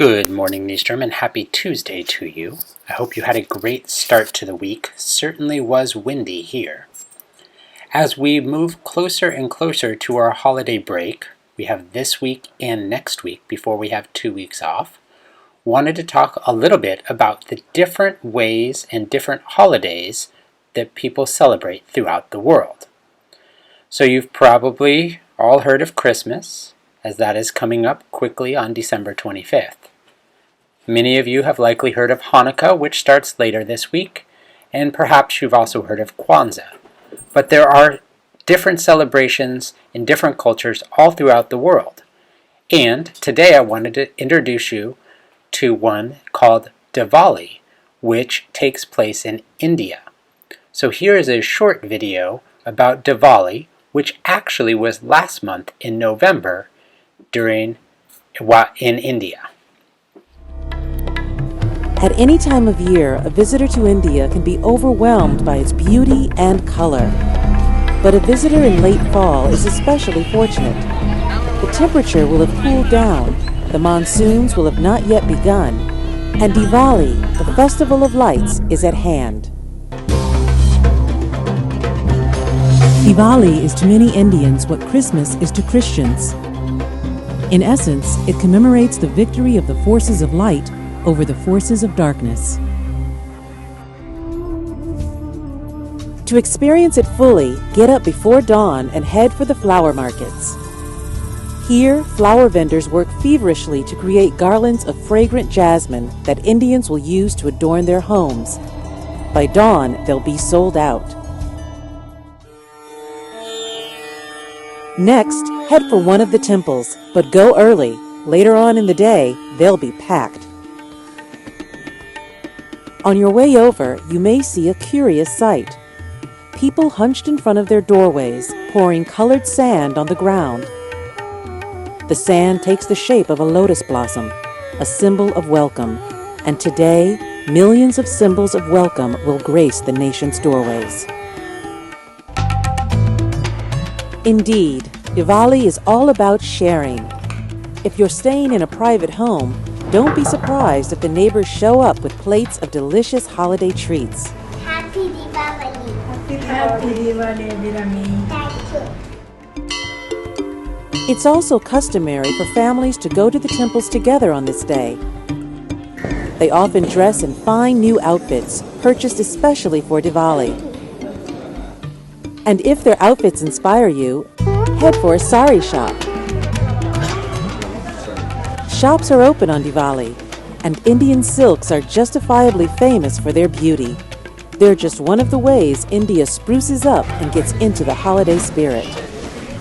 Good morning, Nystrom, and happy Tuesday to you. I hope you had a great start to the week. Certainly was windy here. As we move closer and closer to our holiday break, we have this week and next week before we have 2 weeks off, wanted to talk a little bit about the different ways and different holidays that people celebrate throughout the world. So you've probably all heard of Christmas, as that is coming up quickly on December 25th. Many of you have likely heard of Hanukkah, which starts later this week, and perhaps you've also heard of Kwanzaa. But there are different celebrations in different cultures all throughout the world. And today I wanted to introduce you to one called Diwali, which takes place in India. So here is a short video about Diwali, which actually was last month in November in India. At any time of year, a visitor to India can be overwhelmed by its beauty and color. But a visitor in late fall is especially fortunate. The temperature will have cooled down, the monsoons will have not yet begun, and Diwali, the festival of lights, is at hand. Diwali is to many Indians what Christmas is to Christians. In essence, it commemorates the victory of the forces of light over the forces of darkness. To experience it fully, get up before dawn and head for the flower markets. Here, flower vendors work feverishly to create garlands of fragrant jasmine that Indians will use to adorn their homes. By dawn, they'll be sold out. Next, head for one of the temples, but go early. Later on in the day, they'll be packed. On your way over, you may see a curious sight. People hunched in front of their doorways, pouring colored sand on the ground. The sand takes the shape of a lotus blossom, a symbol of welcome, and today, millions of symbols of welcome will grace the nation's doorways. Indeed, Diwali is all about sharing. If you're staying in a private home, don't be surprised if the neighbors show up with plates of delicious holiday treats. Happy Diwali. Happy Diwali, Birami. Thank you. It's also customary for families to go to the temples together on this day. They often dress in fine new outfits, purchased especially for Diwali. And if their outfits inspire you, head for a sari shop. Shops are open on Diwali, and Indian silks are justifiably famous for their beauty. They're just one of the ways India spruces up and gets into the holiday spirit.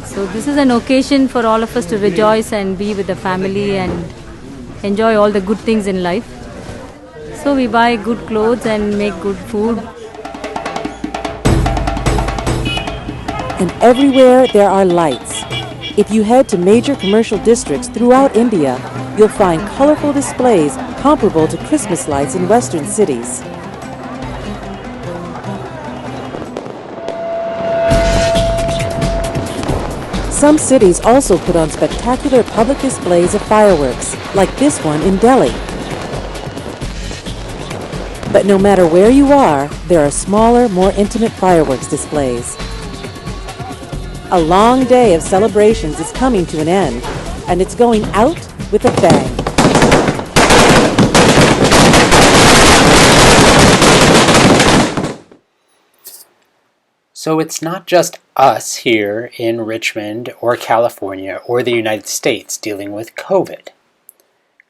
So this is an occasion for all of us to rejoice and be with the family and enjoy all the good things in life. So we buy good clothes and make good food. And everywhere there are lights. If you head to major commercial districts throughout India, you'll find colorful displays comparable to Christmas lights in Western cities. Some cities also put on spectacular public displays of fireworks, like this one in Delhi. But no matter where you are, there are smaller, more intimate fireworks displays. A long day of celebrations is coming to an end, and it's going out with a bang. So it's not just us here in Richmond or California or the United States dealing with COVID.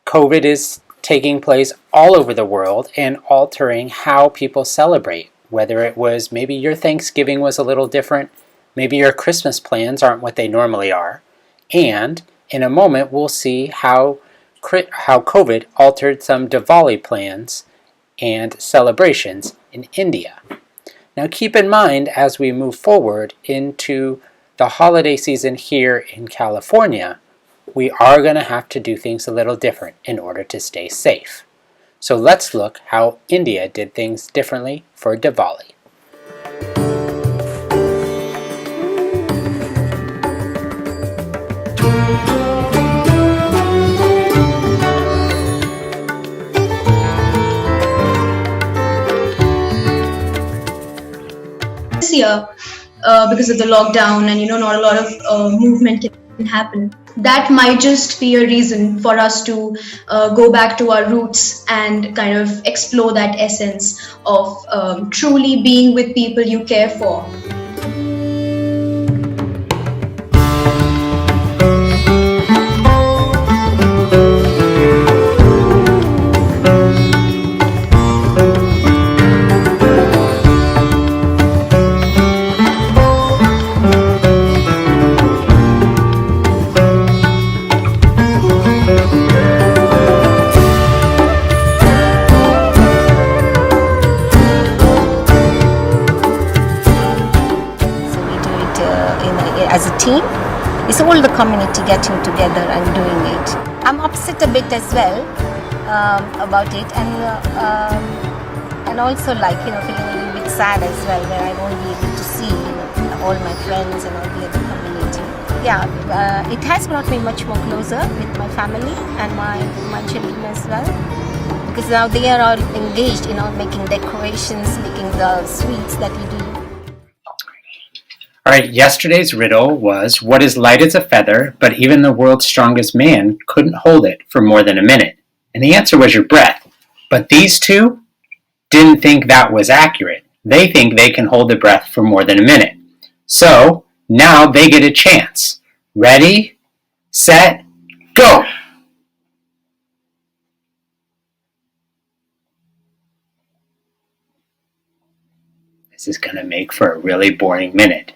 COVID is taking place all over the world and altering how people celebrate, whether it was maybe your Thanksgiving was a little different, maybe your Christmas plans aren't what they normally are, and in a moment we'll see how COVID altered some Diwali plans and celebrations in India. Now keep in mind as we move forward into the holiday season here in California, we are going to have to do things a little different in order to stay safe. So let's look how India did things differently for Diwali. year because of the lockdown, and not a lot of movement can happen. That might just be a reason for us to go back to our roots and kind of explore that essence of truly being with people you care for. As a team, it's all the community getting together and doing it. I'm upset a bit as well about it, and also feeling a little bit sad as well, where I won't be able to see all my friends and all the other community. Yeah, it has brought me much more closer with my family and my children as well, because now they are all engaged in making decorations, making the sweets that we do. All right, yesterday's riddle was, what is light as a feather, but even the world's strongest man couldn't hold it for more than a minute? And the answer was your breath. But these two didn't think that was accurate. They think they can hold the breath for more than a minute. So now they get a chance. Ready, set, go! This is going to make for a really boring minute.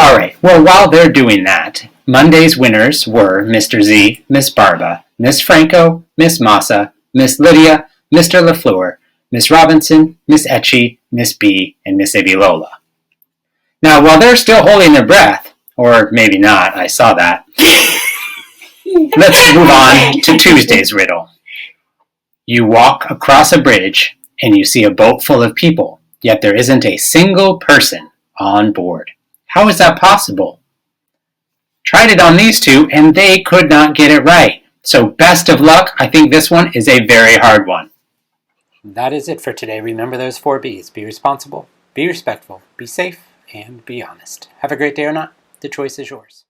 Alright, well, while they're doing that, Monday's winners were Mr. Z, Miss Barba, Miss Franco, Miss Massa, Miss Lydia, Mr. LaFleur, Miss Robinson, Miss Etchie, Miss B, and Miss Abilola. Now, while they're still holding their breath, or maybe not, I saw that, let's move on to Tuesday's riddle. You walk across a bridge and you see a boat full of people, yet there isn't a single person on board. How is that possible? Tried it on these two and they could not get it right. So best of luck. I think this one is a very hard one. That is it for today. Remember those 4 B's. Be responsible, be respectful, be safe, and be honest. Have a great day or not. The choice is yours.